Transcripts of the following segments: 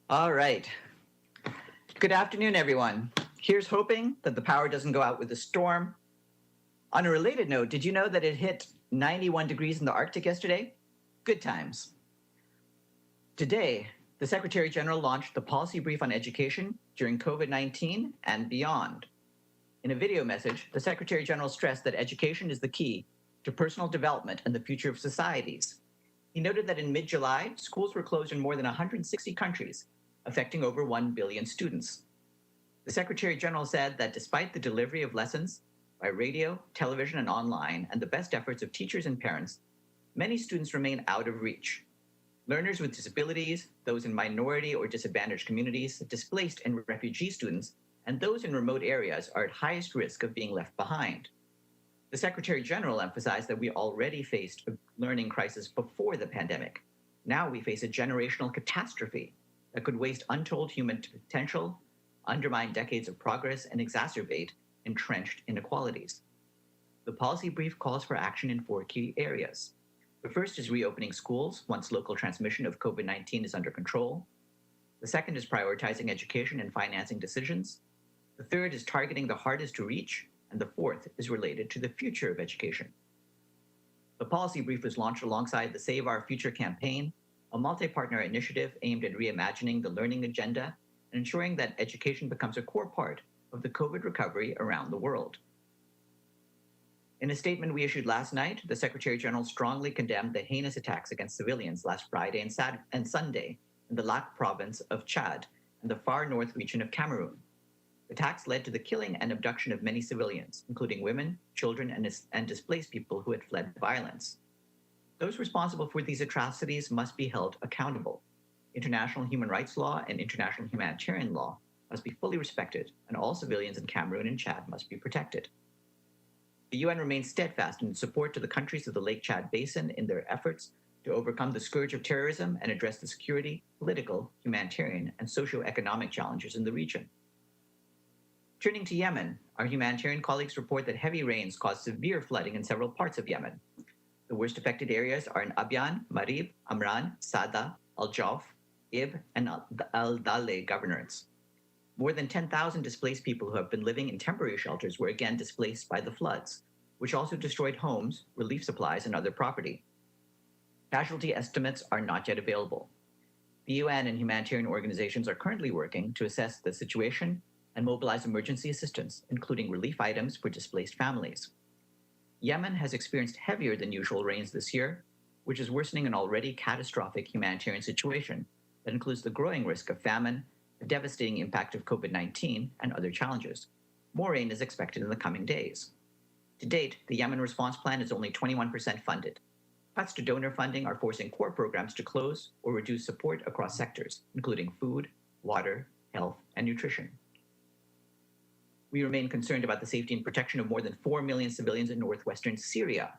All right. Good afternoon, everyone. Here's hoping that the power doesn't go out with the storm. On a related note, did you know that it hit 91 degrees in the Arctic yesterday? Good times. Today, the Secretary General launched the policy brief on education during COVID-19 and beyond. In a video message, the Secretary General stressed that education is the key to personal development and the future of societies. He noted that in mid-July, schools were closed in more than 160 countries, affecting over 1 billion students. The Secretary General said that despite the delivery of lessons by radio, television, and online, and the best efforts of teachers and parents, many students remain out of reach. Learners with disabilities, those in minority or disadvantaged communities, displaced and refugee students, and those in remote areas are at highest risk of being left behind. The Secretary General emphasized that we already faced a learning crisis before the pandemic. Now we face a generational catastrophe that could waste untold human potential, undermine decades of progress, and exacerbate entrenched inequalities. The policy brief calls for action in 4 key areas. The first is reopening schools once local transmission of COVID-19 is under control. The second is prioritizing education and financing decisions. The third is targeting the hardest to reach, and the fourth is related to the future of education. The policy brief was launched alongside the Save Our Future campaign, a multi-partner initiative aimed at reimagining the learning agenda and ensuring that education becomes a core part of the COVID recovery around the world. In a statement we issued last night, the Secretary General strongly condemned the heinous attacks against civilians last Friday and Sunday in the Lac province of Chad and the far north region of Cameroon. The attacks led to the killing and abduction of many civilians, including women, children, and displaced people who had fled violence. Those responsible for these atrocities must be held accountable. International human rights law and international humanitarian law must be fully respected, and all civilians in Cameroon and Chad must be protected. The UN remains steadfast in its support to the countries of the Lake Chad Basin in their efforts to overcome the scourge of terrorism and address the security, political, humanitarian, and socio-economic challenges in the region. Turning to Yemen, our humanitarian colleagues report that heavy rains caused severe flooding in several parts of Yemen. The worst affected areas are in Abyan, Marib, Amran, Sada, Al-Jauf, Ib, and Al-Daleh governorates. More than 10,000 displaced people who have been living in temporary shelters were again displaced by the floods, which also destroyed homes, relief supplies, and other property. Casualty estimates are not yet available. The UN and humanitarian organizations are currently working to assess the situation and mobilize emergency assistance, including relief items for displaced families. Yemen has experienced heavier than usual rains this year, which is worsening an already catastrophic humanitarian situation that includes the growing risk of famine, the devastating impact of COVID-19, and other challenges. More rain is expected in the coming days. To date, the Yemen response plan is only 21% funded. Cuts to donor funding are forcing core programs to close or reduce support across sectors, including food, water, health, and nutrition. We remain concerned about the safety and protection of more than 4 million civilians in northwestern Syria,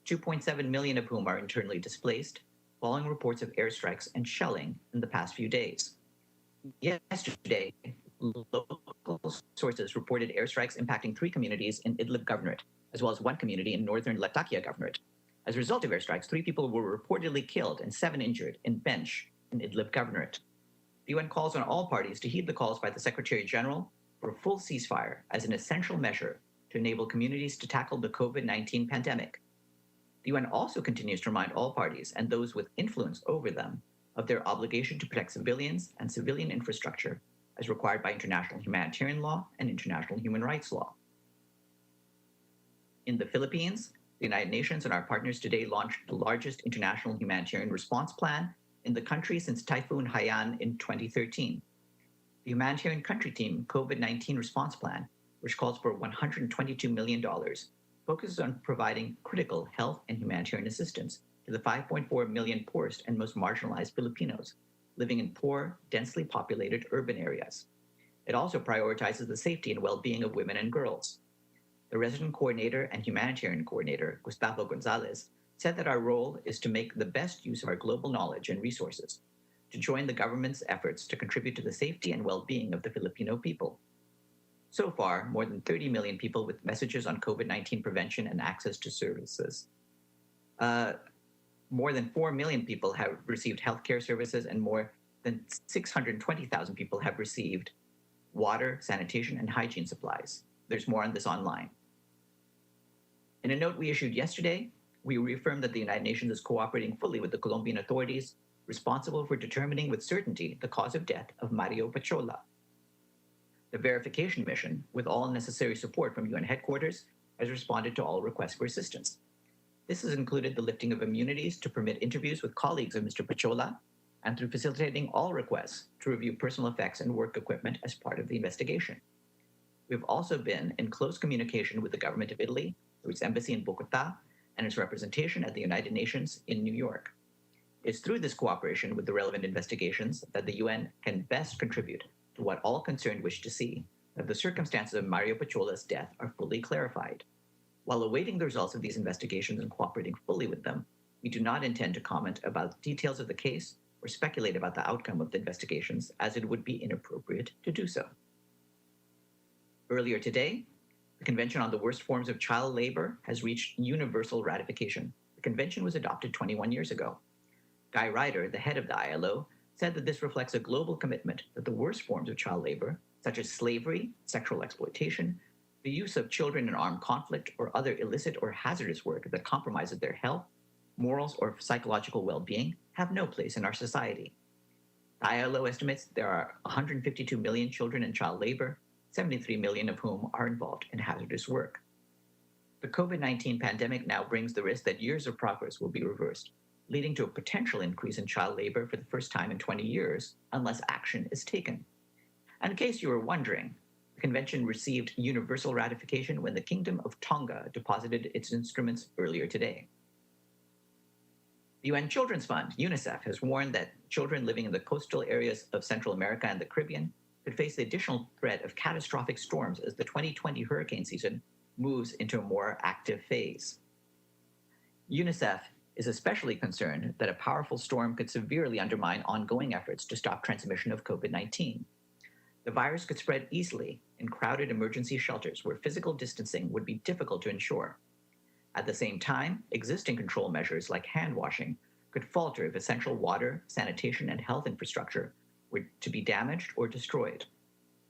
2.7 million of whom are internally displaced, following reports of airstrikes and shelling in the past few days. Yesterday, local sources reported airstrikes impacting 3 communities in Idlib Governorate, as well as 1 community in northern Latakia Governorate. As a result of airstrikes, 3 people were reportedly killed and 7 injured in Bench in Idlib Governorate. The UN calls on all parties to heed the calls by the Secretary General for a full ceasefire as an essential measure to enable communities to tackle the COVID-19 pandemic. The UN also continues to remind all parties and those with influence over them of their obligation to protect civilians and civilian infrastructure as required by international humanitarian law and international human rights law. In the Philippines, the United Nations and our partners today launched the largest international humanitarian response plan in the country since Typhoon Haiyan in 2013. The Humanitarian Country Team COVID-19 Response Plan, which calls for $122 million, focuses on providing critical health and humanitarian assistance to the 5.4 million poorest and most marginalized Filipinos living in poor, densely populated urban areas. It also prioritizes the safety and well-being of women and girls. The resident coordinator and humanitarian coordinator, Gustavo Gonzalez, said that our role is to make the best use of our global knowledge and resources to join the government's efforts to contribute to the safety and well-being of the Filipino people. So far, more than 30 million people with messages on COVID-19 prevention and access to services. More than 4 million people have received healthcare services, and more than 620,000 people have received water, sanitation, and hygiene supplies. There's more on this online. In a note we issued yesterday, we reaffirmed that the United Nations is cooperating fully with the Colombian authorities responsible for determining with certainty the cause of death of Mario Paciolla. The verification mission, with all necessary support from UN headquarters, has responded to all requests for assistance. This has included the lifting of immunities to permit interviews with colleagues of Mr. Paciolla, and through facilitating all requests to review personal effects and work equipment as part of the investigation. We've also been in close communication with the government of Italy through its embassy in Bogota and its representation at the United Nations in New York. It's through this cooperation with the relevant investigations that the UN can best contribute to what all concerned wish to see, that the circumstances of Mario Pacciolla's death are fully clarified. While awaiting the results of these investigations and cooperating fully with them, we do not intend to comment about the details of the case or speculate about the outcome of the investigations, as it would be inappropriate to do so. Earlier today, the Convention on the Worst Forms of Child Labor has reached universal ratification. The convention was adopted 21 years ago. Guy Ryder, the head of the ILO, said that this reflects a global commitment that the worst forms of child labor, such as slavery, sexual exploitation, the use of children in armed conflict, or other illicit or hazardous work that compromises their health, morals, or psychological well-being, have no place in our society. The ILO estimates there are 152 million children in child labor, 73 million of whom are involved in hazardous work. The COVID-19 pandemic now brings the risk that years of progress will be reversed, leading to a potential increase in child labor for the first time in 20 years, unless action is taken. And in case you were wondering, the convention received universal ratification when the Kingdom of Tonga deposited its instruments earlier today. The UN Children's Fund, UNICEF, has warned that children living in the coastal areas of Central America and the Caribbean could face the additional threat of catastrophic storms as the 2020 hurricane season moves into a more active phase. UNICEF is especially concerned that a powerful storm could severely undermine ongoing efforts to stop transmission of COVID-19. The virus could spread easily in crowded emergency shelters where physical distancing would be difficult to ensure. At the same time, existing control measures like hand washing could falter if essential water, sanitation, and health infrastructure were to be damaged or destroyed.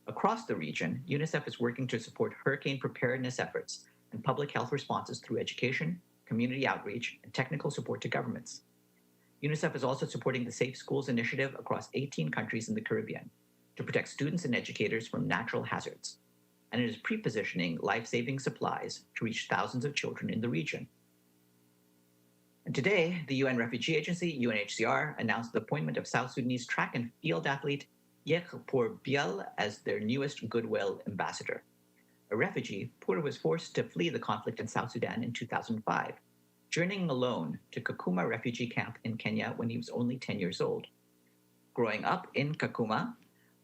Across the region, UNICEF is working to support hurricane preparedness efforts and public health responses through education, community outreach, and technical support to governments. UNICEF is also supporting the Safe Schools initiative across 18 countries in the Caribbean to protect students and educators from natural hazards, and it is pre-positioning life-saving supplies to reach thousands of children in the region. And today, the UN Refugee Agency, UNHCR, announced the appointment of South Sudanese track and field athlete Yek Pour Biel as their newest Goodwill ambassador. A refugee, Pour was forced to flee the conflict in South Sudan in 2005, journeying alone to Kakuma refugee camp in Kenya when he was only 10 years old. Growing up in Kakuma,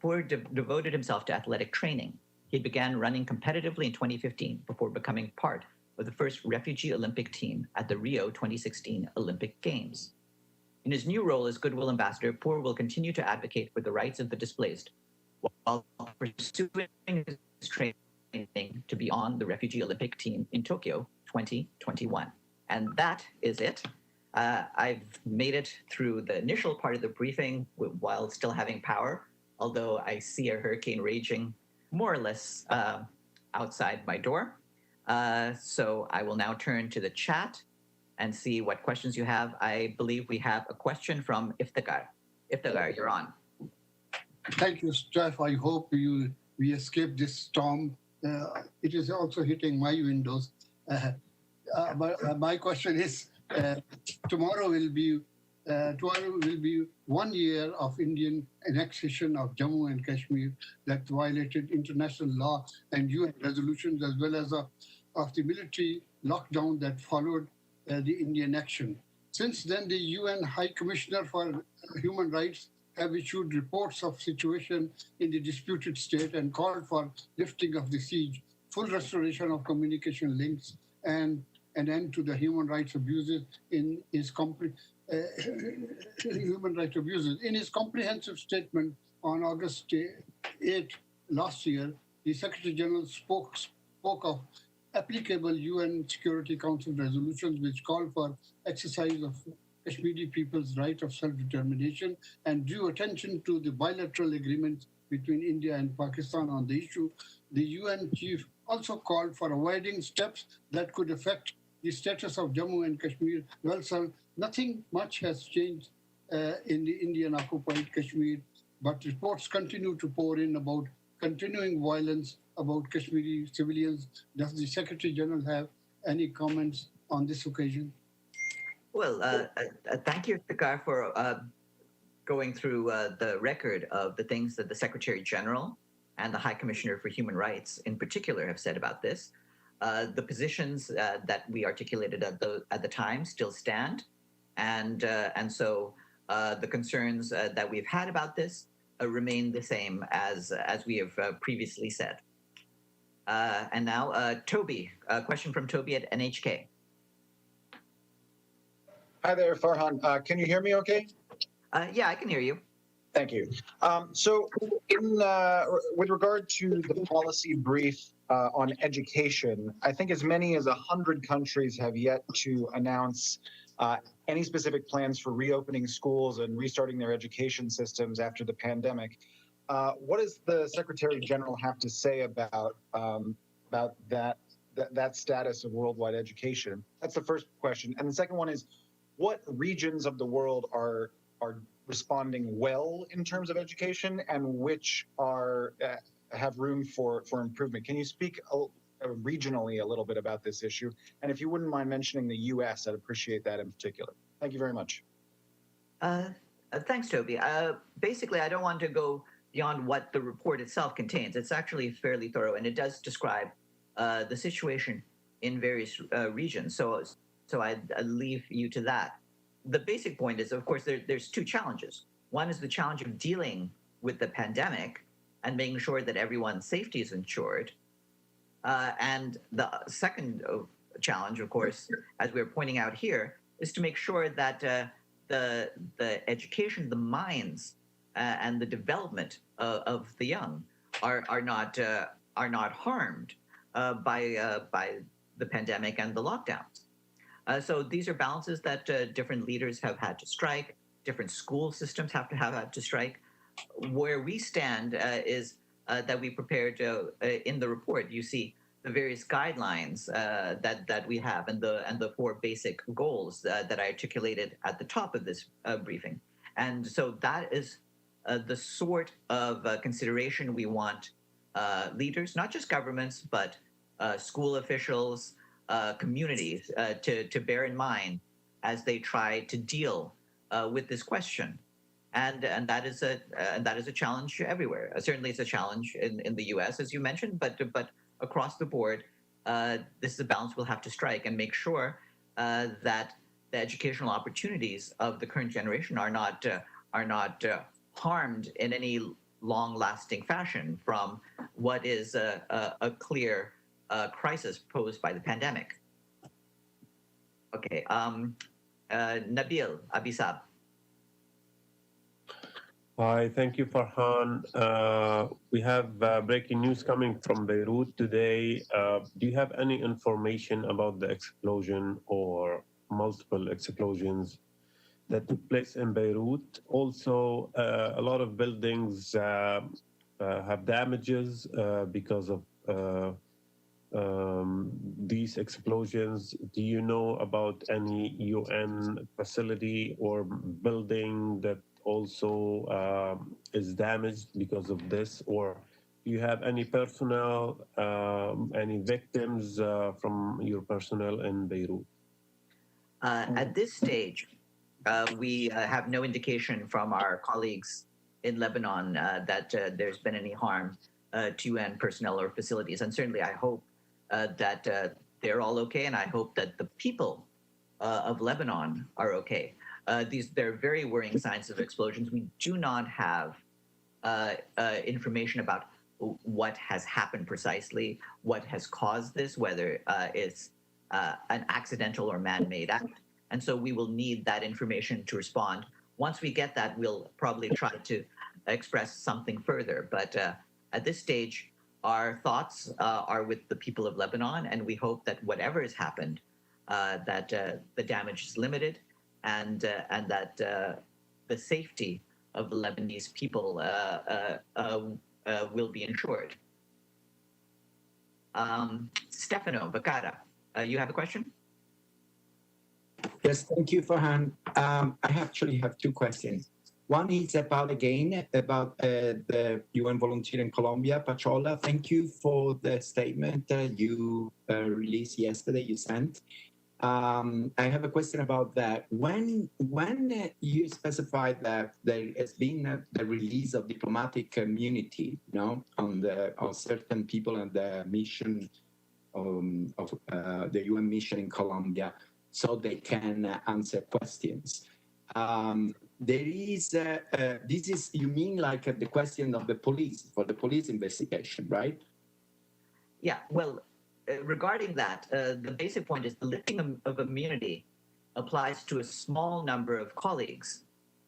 Pour devoted himself to athletic training. He began running competitively in 2015 before becoming part of the first refugee Olympic team at the Rio 2016 Olympic Games. In his new role as Goodwill Ambassador, Pour will continue to advocate for the rights of the displaced while pursuing his training to be on the refugee Olympic team in Tokyo 2021. And that is it. I've made it through the initial part of the briefing while still having power, although I see a hurricane raging more or less outside my door. So I will now turn to the chat and see what questions you have. I believe we have a question from Iftikhar. Iftikhar, you're on. Thank you, Steph. I hope we escape this storm. It is also hitting my windows. My question is, tomorrow will be 1 year of Indian annexation of Jammu and Kashmir that violated international law and UN resolutions, as well as of the military lockdown that followed the Indian action. Since then, the UN High Commissioner for Human Rights have issued reports of situation in the disputed state and called for lifting of the siege, full restoration of communication links, and an end to the human rights abuses in his In his comprehensive statement on August 8 last year, the Secretary General spoke of applicable UN Security Council resolutions which call for exercise of Kashmiri people's right of self-determination and drew attention to the bilateral agreements between India and Pakistan on the issue. The UN chief also called for avoiding steps that could affect the status of Jammu and Kashmir. Well, sir, nothing much has changed in the Indian occupied Kashmir, but reports continue to pour in about continuing violence about Kashmiri civilians. Does the Secretary General have any comments on this occasion? Well, thank you, Fikar, for going through the record of the things that the Secretary General and the High Commissioner for Human Rights in particular have said about this. The positions that we articulated at the time still stand, and so the concerns that we've had about this remain the same as we have previously said. And now, Toby, a question from Toby at NHK. Hi there, Farhan. Can you hear me okay? Yeah, I can hear you. Thank you. So with regard to the policy brief on education, I think as many as 100 countries have yet to announce any specific plans for reopening schools and restarting their education systems after the pandemic. What does the Secretary General have to say about that status of worldwide education? That's the first question. And the second one is, what regions of the world are responding well in terms of education, and which have room for improvement? Can you speak regionally a little bit about this issue? And if you wouldn't mind mentioning the U.S., I'd appreciate that in particular. Thank you very much. Thanks, Toby. Basically, I don't want to go beyond what the report itself contains. It's actually fairly thorough, and it does describe the situation in various regions. So I'd leave you to that. The basic point is, of course, there's two challenges. One is the challenge of dealing with the pandemic and making sure that everyone's safety is ensured. And the second challenge, of course, as we're pointing out here, is to make sure that the education, the minds, and the development of the young are not harmed by the pandemic and the lockdowns. So these are balances that different leaders have had to strike, different school systems have had to strike. Where we stand is that we prepared in the report. You see the various guidelines that we have, and the four basic goals that I articulated at the top of this briefing. And so that is the sort of consideration we want leaders, not just governments, but school officials, communities to bear in mind as they try to deal with this question, and that is a challenge everywhere. Certainly, it's a challenge in the U.S., as you mentioned, but across the board, this is a balance we'll have to strike and make sure that the educational opportunities of the current generation are not harmed in any long-lasting fashion from what is a clear crisis posed by the pandemic. Okay, Nabil Abisab. Hi, thank you, Farhan. We have breaking news coming from Beirut today. Do you have any information about the explosion or multiple explosions that took place in Beirut? Also, a lot of buildings have damages because of these explosions. Do you know about any UN facility or building that also is damaged because of this? Or do you have any personnel, any victims from your personnel in Beirut? At this stage, we have no indication from our colleagues in Lebanon that there's been any harm to UN personnel or facilities. And certainly I hope that they're all okay, and I hope that the people of Lebanon are okay. They're very worrying signs of explosions. We do not have information about what has happened precisely, what has caused this, whether it's an accidental or man-made act. And so we will need that information to respond. Once we get that, we'll probably try to express something further. But at this stage, our thoughts are with the people of Lebanon, and we hope that whatever has happened, that the damage is limited, and that the safety of the Lebanese people will be ensured. Stefano Baccara, you have a question? Yes, thank you, Farhan. I actually have two questions. One is about the UN volunteer in Colombia, Paciolla. Thank you for the statement you released yesterday, you sent. I have a question about that. When you specified that there has been a release of diplomatic immunity, on certain people and the mission of the UN mission in Colombia, so they can answer questions. There is this is, you mean like the question of the police, for the police investigation, right? Yeah, well, regarding that, the basic point is the lifting of immunity applies to a small number of colleagues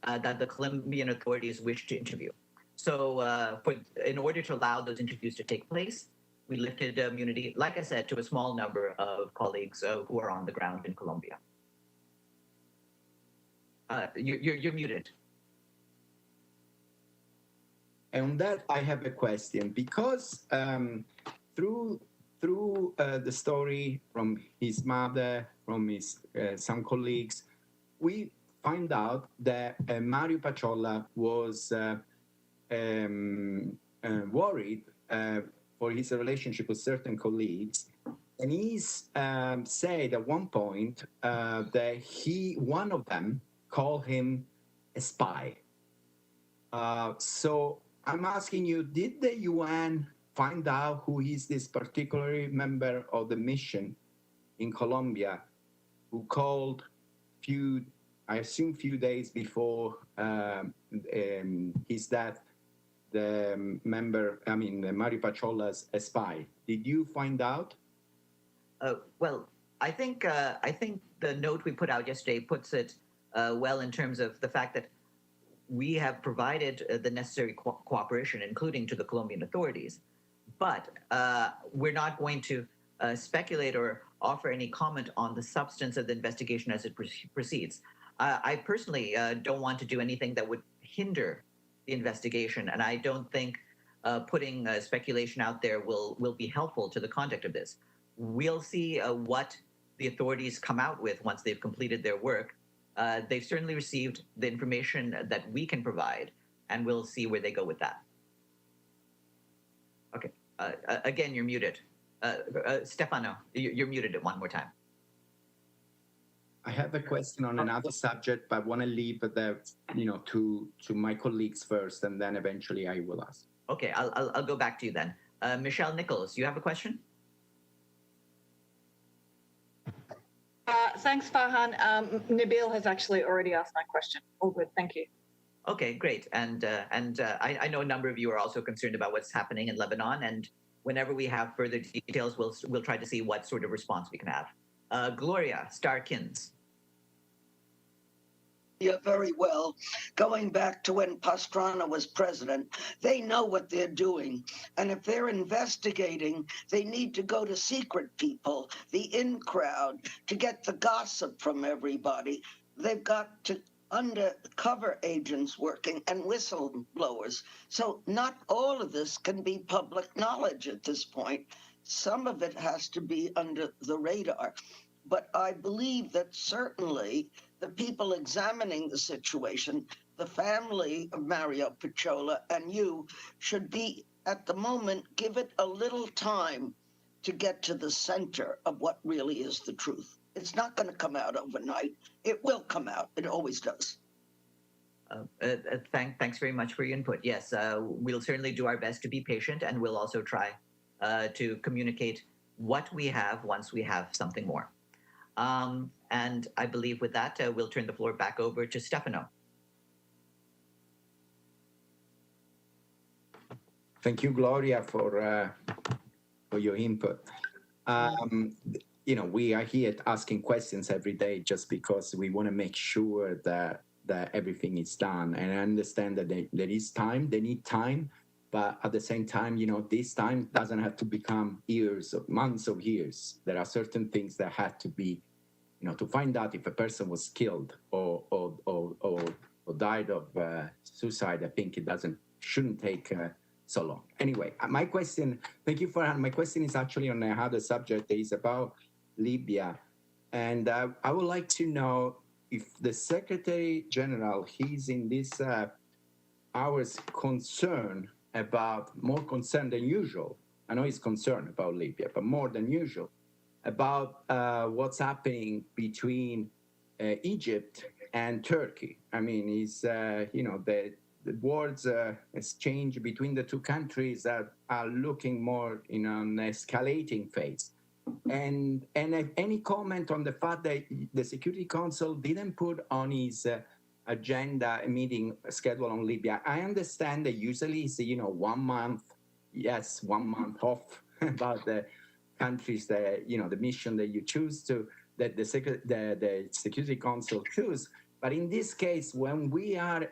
that the Colombian authorities wish to interview. So in order to allow those interviews to take place, we lifted immunity, like I said, to a small number of colleagues who are on the ground in Colombia. You're muted. And on that, I have a question, because through the story from his mother, from his some colleagues, we find out that Mario Paciolla was worried for his relationship with certain colleagues, and he's said at one point that one of them called him a spy. So I'm asking you, did the UN find out who is this particular member of the mission in Colombia who called few days before his death, the member, Mario Paciola's a spy? Did you find out? Well, I think the note we put out yesterday puts it well in terms of the fact that we have provided the necessary cooperation, including to the Colombian authorities. But we're not going to speculate or offer any comment on the substance of the investigation as it proceeds. I personally don't want to do anything that would hinder the investigation, and I don't think putting speculation out there will be helpful to the conduct of this. We'll see what the authorities come out with once they've completed their work. They've certainly received the information that we can provide, and we'll see where they go with that. Okay. Again, you're muted. Stefano, you're muted one more time. I have a question on another subject, but I want to leave that, to my colleagues first, and then eventually I will ask. Okay, I'll go back to you then. Michelle Nichols, you have a question? Thanks, Farhan. Nabil has actually already asked my question. All good, thank you. Okay, great. And I know a number of you are also concerned about what's happening in Lebanon, and whenever we have further details, we'll try to see what sort of response we can have. Gloria Starkins. Yeah, very well. Going back to when Pastrana was president, they know what they're doing. And if they're investigating, they need to go to secret people, the in crowd, to get the gossip from everybody. They've got to undercover agents working and whistleblowers. So not all of this can be public knowledge at this point. Some of it has to be under the radar. But I believe that certainly the people examining the situation, the family of Mario Paciolla and you, should be, at the moment, give it a little time to get to the center of what really is the truth. It's not going to come out overnight. It will come out. It always does. Thanks very much for your input. Yes, we'll certainly do our best to be patient, and we'll also try to communicate what we have once we have something more. And I believe with that, we'll turn the floor back over to Stefano. Thank you, Gloria, for your input. We are here asking questions every day just because we want to make sure that everything is done. And I understand that there is time, they need time, but at the same time, this time doesn't have to become years or months of years. There are certain things that had to be to find out if a person was killed or died of suicide, I think shouldn't take so long. Anyway, my question, thank you, Farhan. My question is actually on another subject. It's about Libya. And I would like to know if the Secretary General, he's in this hours more concerned than usual. I know he's concerned about Libya, but more than usual about what's happening between Egypt and Turkey. I mean, the words exchange between the two countries are looking more in an escalating phase. And any comment on the fact that the Security Council didn't put on his agenda a meeting schedule on Libya? I understand that usually it's 1 month, yes, 1 month off about the countries that the mission that you choose that the Security Council choose. But in this case, when we are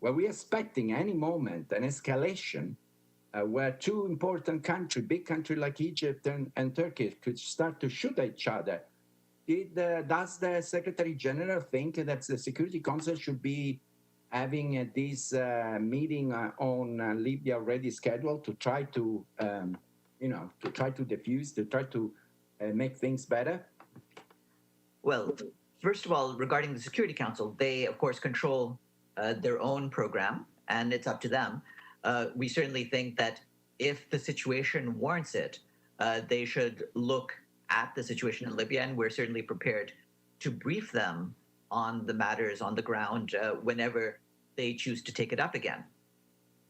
expecting any moment an escalation, where two important countries, big country like Egypt and Turkey, could start to shoot at each other, does the Secretary General think that the Security Council should be having this meeting on Libya already scheduled to try to, diffuse, to try to make things better? Well, first of all, regarding the Security Council, they, of course, control their own program, and it's up to them. We certainly think that if the situation warrants it, they should look at the situation in Libya, and we're certainly prepared to brief them on the matters on the ground whenever they choose to take it up again.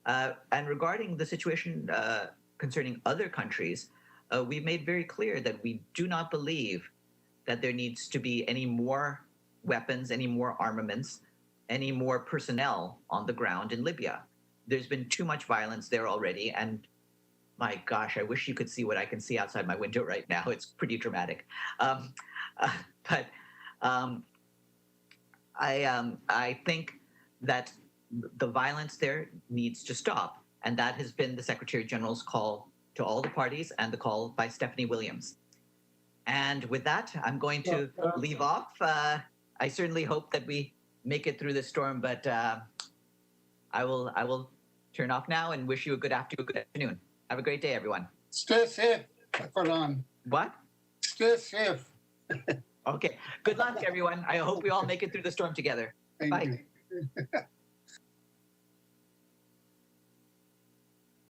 And regarding the situation concerning other countries, we've made very clear that we do not believe that there needs to be any more weapons, any more armaments, any more personnel on the ground in Libya. There's been too much violence there already, and my gosh, I wish you could see what I can see outside my window right now. It's pretty dramatic. I think that the violence there needs to stop, and that has been the Secretary General's call to all the parties and the call by Stephanie Williams. And with that, I'm going to leave off. I certainly hope that we make it through this storm, but I will turn off now and wish you a good afternoon. Have a great day, everyone. Stay safe, Farhan. What? Stay safe. Okay. Good luck, everyone. I hope we all make it through the storm together. Thank Bye. you.